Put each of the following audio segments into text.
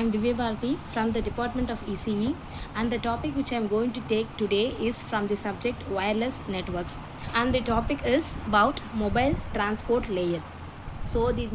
am Divya Bharati from the Department of ECE, and the topic which I am going to take today is from the subject wireless networks, and the topic is about mobile transport layer. So the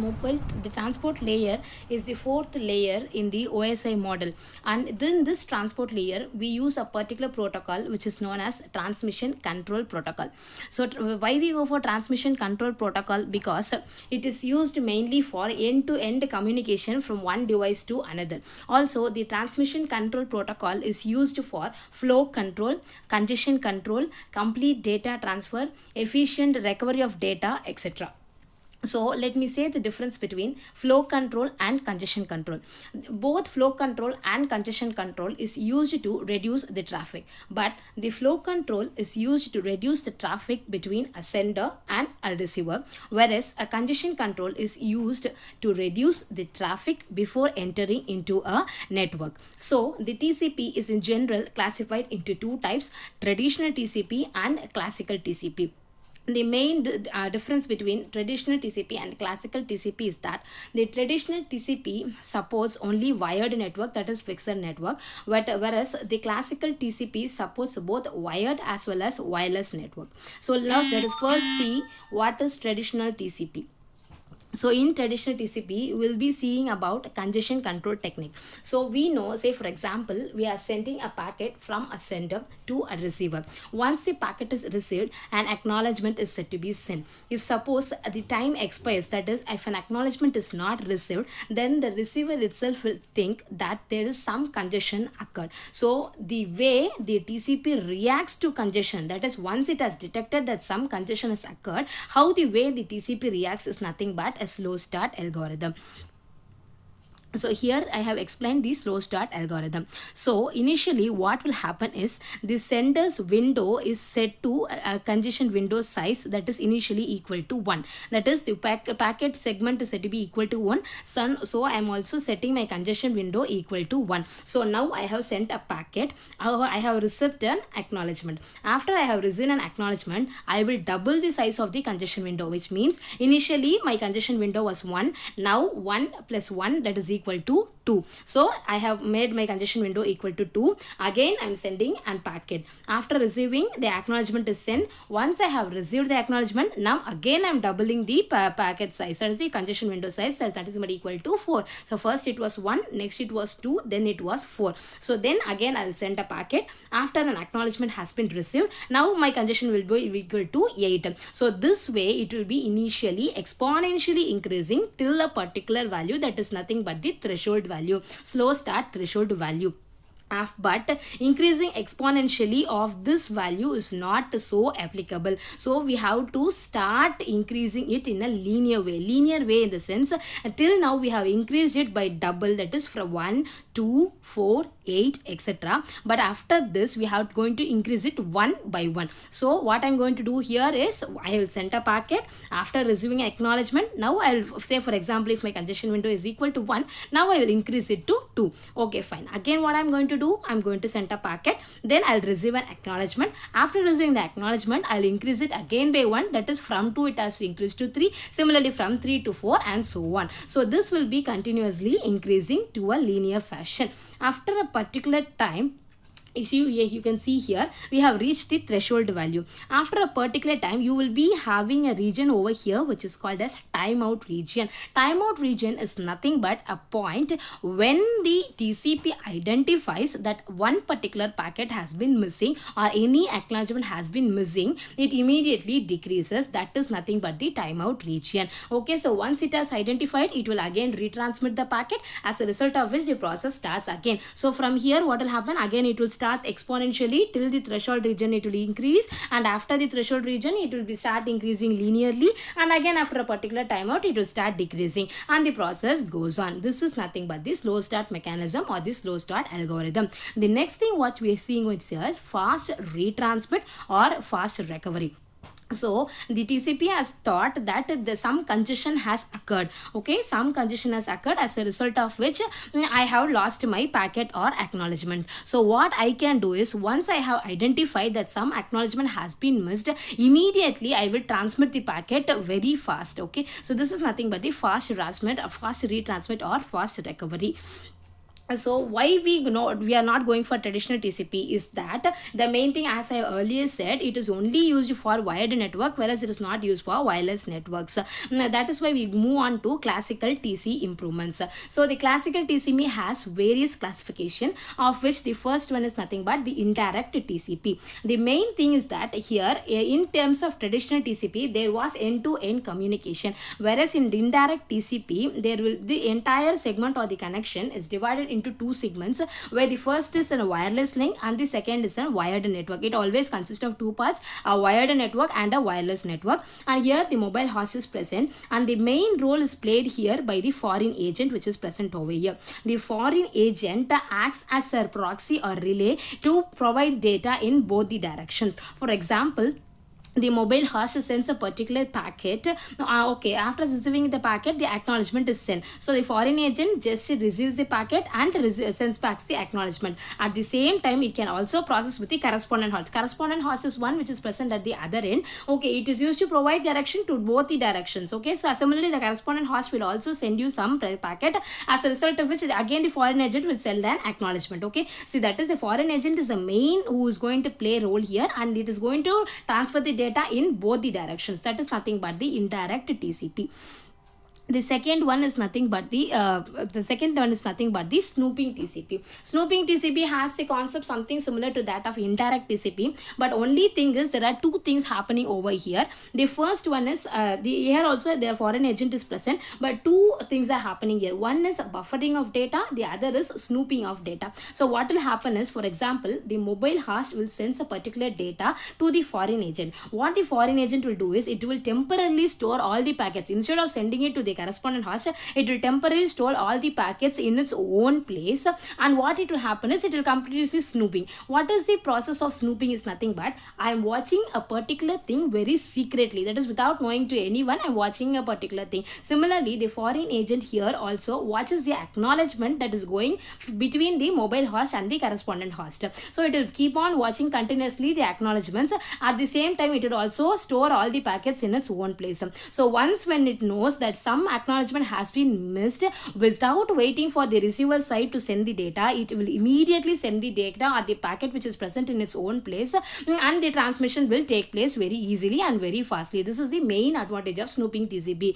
transport layer is the fourth layer in the OSI model, and then this transport layer we use a particular protocol which is known as transmission control protocol. So why we go for transmission control protocol? Because it is used mainly for end to end communication from one device to another. Also, the transmission control protocol is used for flow control, congestion control, complete data transfer, efficient recovery of data, etc. So let me say the difference between flow control and congestion control. Both flow control and congestion control is used to reduce the traffic, but the flow control is used to reduce the traffic between a sender and a receiver, whereas a congestion control is used to reduce the traffic before entering into a network. So the TCP is in general classified into two types: traditional TCP and classical TCP. The main difference between traditional TCP and classical TCP is that the traditional TCP supports only wired network, that is fixed network, whereas the classical TCP supports both wired as well as wireless network. So now let us first see what is traditional TCP. So in traditional TCP, we'll be seeing about congestion control technique. So we know, say for example, we are sending a packet from a sender to a receiver. Once the packet is received, an acknowledgement is said to be sent. If suppose the time expires, that is, if an acknowledgement is not received, then the receiver itself will think that there is some congestion occurred. So the way the TCP reacts to congestion, that is, once it has detected that some congestion has occurred, how the way the TCP reacts is nothing but a slow start algorithm. So here I have explained the slow start algorithm. So initially what will happen is the sender's window is set to a congestion window size that is initially equal to 1. That is, the packet segment is set to be equal to 1. So I am also setting my congestion window equal to 1. So now I have sent a packet. I have received an acknowledgement. After I have received an acknowledgement, I will double the size of the congestion window, which means initially my congestion window was 1. Now 1 plus 1, that is equal to 2. So I have made my congestion window equal to 2. Again I am sending an packet. After receiving, the acknowledgement is sent. Once I have received the acknowledgement, now again I am doubling the packet size, that is the congestion window size, that is equal to 4. So first it was 1, next it was 2, then it was 4. So then again I will send a packet. After an acknowledgement has been received, now my congestion will be equal to 8. So this way it will be initially exponentially increasing till a particular value, that is nothing but the threshold value, slow start threshold value. But increasing exponentially of this value is not so applicable. So we have to start increasing it in a linear way in the sense, till now we have increased it by double, that is from 1, 2, 4, 8, etc. But after this we have going to increase it one by one. So what I'm going to do here is I will send a packet. After receiving acknowledgement, now I will say, for example, if my congestion window is equal to 1, now I will increase it to 2. Okay, fine. Again what I'm going to do, I'm going to send a packet, then I'll receive an acknowledgement. After receiving the acknowledgement, I'll increase it again by 1, that is from 2 it has to increase to 3, similarly from 3 to 4, and so on. So this will be continuously increasing to a linear fashion. After a particular time, you can see here we have reached the threshold value. After a particular time, you will be having a region over here which is called as timeout region. Timeout region is nothing but a point when the TCP identifies that one particular packet has been missing or any acknowledgement has been missing, it immediately decreases. That is nothing but the timeout region. Okay, so once it has identified, it will again retransmit the packet, as a result of which the process starts again. So from here what will happen? Again it will start exponentially till the threshold region, it will increase, and after the threshold region it will be start increasing linearly, and again after a particular timeout it will start decreasing, and the process goes on. This is nothing but the slow start mechanism or the slow start algorithm. The next thing what we are seeing with here is fast retransmit or fast recovery. So the TCP has thought that some congestion has occurred. Okay, some congestion has occurred, as a result of which I have lost my packet or acknowledgement. So what I can do is, once I have identified that some acknowledgement has been missed, immediately I will transmit the packet very fast. Okay, so this is nothing but the fast retransmit or fast recovery. So why we are not going for traditional TCP is that the main thing, as I earlier said, it is only used for wired network, whereas it is not used for wireless networks. That is why we move on to classical TC improvements. So the classical TCP has various classification, of which the first one is nothing but the indirect TCP. The main thing is that here, in terms of traditional TCP, there was end-to-end communication, whereas in indirect TCP, there will the entire segment or the connection is divided into two segments, where the first is a wireless link and the second is a wired network. It always consists of two parts, a wired network and a wireless network. And here the mobile host is present, and the main role is played here by the foreign agent, which is present over here. The foreign agent acts as a proxy or relay to provide data in both the directions. For example, the mobile host sends a particular packet. Okay, after receiving the packet, the acknowledgement is sent. So the foreign agent just receives the packet and sends back the acknowledgement. At the same time, it can also process with the correspondent host. Correspondent host is one which is present at the other end. Okay, it is used to provide direction to both the directions. Okay, so similarly, the correspondent host will also send you some packet, as a result of which again the foreign agent will send an acknowledgement. Okay, see, that is the foreign agent is the main who is going to play role here, and it is going to transfer the data in both the directions. That is nothing but the indirect TCP. The second one is nothing but the snooping TCP. Snooping TCP has the concept something similar to that of indirect TCP, but only thing is there are two things happening over here. The first one is here also their foreign agent is present, but two things are happening here. One is buffering of data, the other is snooping of data. So what will happen is, for example, the mobile host will send a particular data to the foreign agent. What the foreign agent will do is it will temporarily store all the packets. Instead of sending it to the correspondent host, it will temporarily store all the packets in its own place, and what it will happen is it will completely snooping. What is the process of snooping is nothing but I am watching a particular thing very secretly, that is without knowing to anyone. I am watching a particular thing. Similarly, the foreign agent here also watches the acknowledgement that is going between the mobile host and the correspondent host. So it will keep on watching continuously the acknowledgements. At the same time, it will also store all the packets in its own place. So once when it knows that some acknowledgement has been missed, without waiting for the receiver side to send the data, it will immediately send the data or the packet which is present in its own place, and the transmission will take place very easily and very fastly. This is the main advantage of snooping TCP.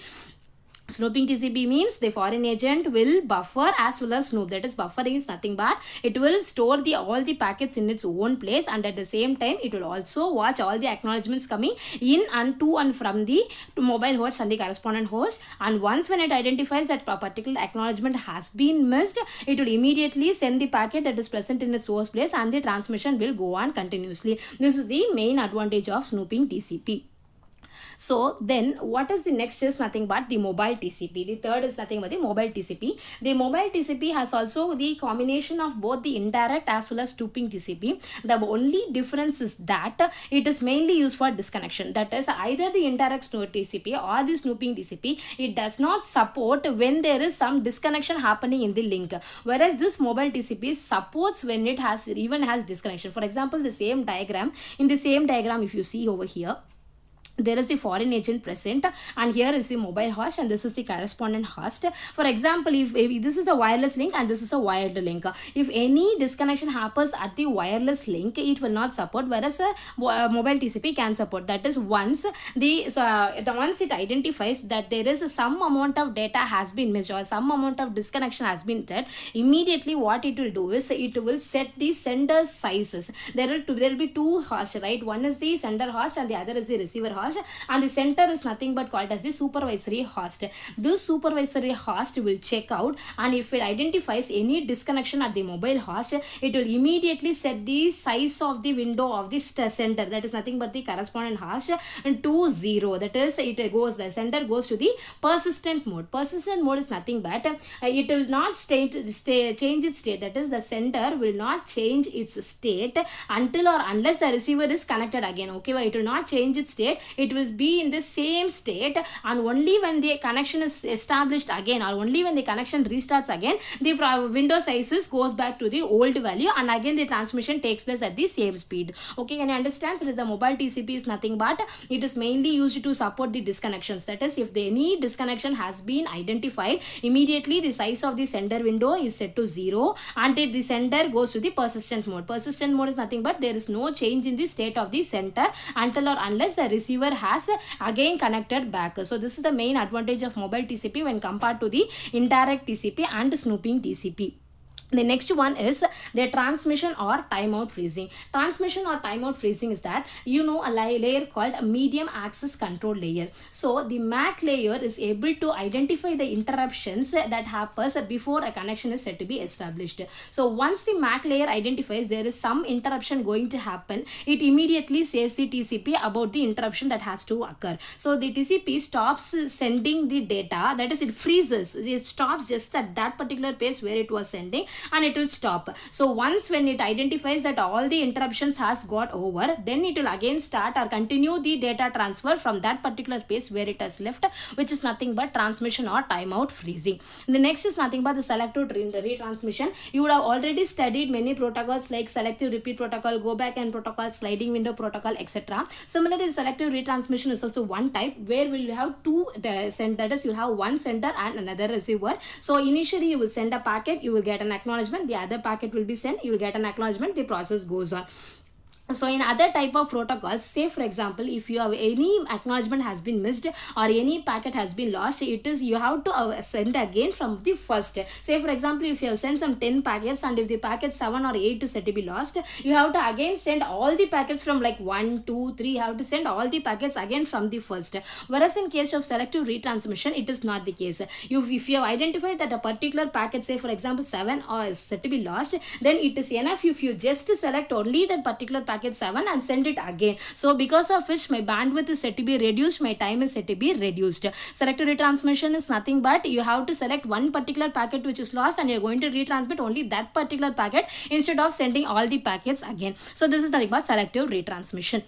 Snooping TCP means the foreign agent will buffer as well as snoop. That is, buffering is nothing but it will store all the packets in its own place, and at the same time it will also watch all the acknowledgements coming in and to and from the mobile host and the correspondent host. And once when it identifies that a particular acknowledgement has been missed, it will immediately send the packet that is present in its source place, and the transmission will go on continuously. This is the main advantage of snooping TCP. So then what is the next is nothing but the mobile TCP. The third is nothing but the mobile TCP. The mobile TCP has also the combination of both the indirect as well as snooping TCP. The only difference is that it is mainly used for disconnection. That is, either the indirect TCP or the snooping TCP, it does not support when there is some disconnection happening in the link. Whereas this mobile TCP supports when it has disconnection. For example, the same diagram, if you see over here, there is a foreign agent present, and here is the mobile host, and this is the correspondent host. For example, if this is a wireless link and this is a wired link, if any disconnection happens at the wireless link, it will not support, whereas a mobile TCP can support. That is, once once it identifies that there is some amount of data has been missed or some amount of disconnection has been set, immediately what it will do is it will set the sender sizes. There will be two hosts, right? One is the sender host and the other is the receiver host. And the center is nothing but called as the supervisory host. This supervisory host will check out, and if it identifies any disconnection at the mobile host, it will immediately set the size of the window of the center, that is nothing but the correspondent host, to 0. That is, the center goes to the persistent mode. Persistent mode is nothing but it will not change its state. That is, the sender will not change its state until or unless the receiver is connected again. Okay, but it will not change its state. it will be in the same state, and only when the connection is established again, or only when the connection restarts again, the window sizes goes back to the old value, and again the transmission takes place at the same speed. Okay, can you understand? So the mobile TCP is nothing but it is mainly used to support the disconnections. That is, if any disconnection has been identified, immediately the size of the sender window is set to 0 until the sender goes to the persistent mode. Persistent mode is nothing but there is no change in the state of the sender until or unless the receiver has again connected back. So this is the main advantage of mobile TCP when compared to the indirect TCP and snooping TCP. The next one is the transmission or timeout freezing. Transmission or timeout freezing is that, you know, a layer called a medium access control layer. So the MAC layer is able to identify the interruptions that happens before a connection is said to be established. So once the MAC layer identifies there is some interruption going to happen, it immediately says the TCP about the interruption that has to occur. So the TCP stops sending the data, that is, it freezes, it stops just at that particular place where it was sending, and it will stop. So once when it identifies that all the interruptions has got over, then it will again start or continue the data transfer from that particular place where it has left, which is nothing but transmission or timeout freezing. The next is nothing but the selective retransmission. You would have already studied many protocols like selective repeat protocol, go back and protocol, sliding window protocol, etc. Similarly, the selective retransmission is also one type where we will have two senders. You have one sender and another receiver. So initially you will send a packet, you will get an acknowledgement, the other packet will be sent, you will get an acknowledgement, the process goes on. So in other type of protocols, say for example, if you have any acknowledgement has been missed or any packet has been lost, it is you have to send again from the first. Say for example, if you have sent some 10 packets and if the packet 7 or 8 is said to be lost, you have to again send all the packets from like 1, 2, 3, you have to send all the packets again from the first. Whereas in case of selective retransmission, it is not the case. If you have identified that a particular packet, say for example 7 or is said to be lost, then it is enough if you just select only that particular packet 7 and send it again. So because of which my bandwidth is set to be reduced, my time is set to be reduced. Selective retransmission is nothing but you have to select one particular packet which is lost and you are going to retransmit only that particular packet instead of sending all the packets again. So this is nothing but selective retransmission.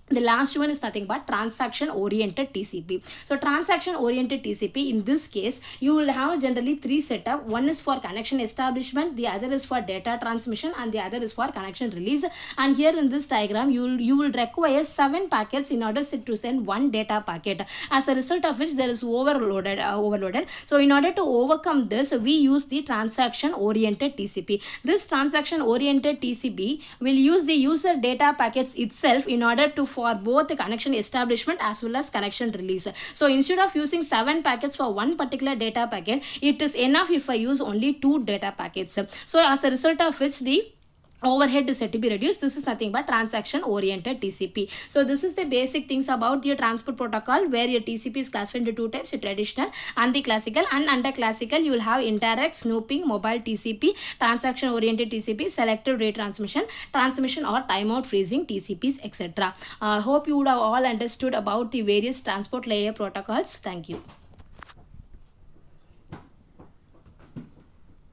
The last one is nothing but transaction oriented TCP. So transaction oriented TCP, in this case you will have generally three setup. One is for connection establishment, the other is for data transmission, and the other is for connection release. And here in this diagram you will require 7 packets in order to send one data packet, as a result of which there is overloaded. So in order to overcome this, we use the transaction oriented TCP. This transaction oriented TCP will use the user data packets itself in order to for both the connection establishment as well as connection release. So instead of using 7 packets for one particular data packet, it is enough if I use only 2 data packets. So as a result of which the overhead is said to be reduced. This is nothing but transaction oriented TCP. So this is the basic things about your transport protocol, where your TCP is classified into two types, your traditional and the classical. And under classical you will have indirect, snooping, mobile TCP, transaction oriented TCP, selective retransmission, transmission or timeout freezing TCPs, etc. Hope you would have all understood about the various transport layer protocols. Thank you.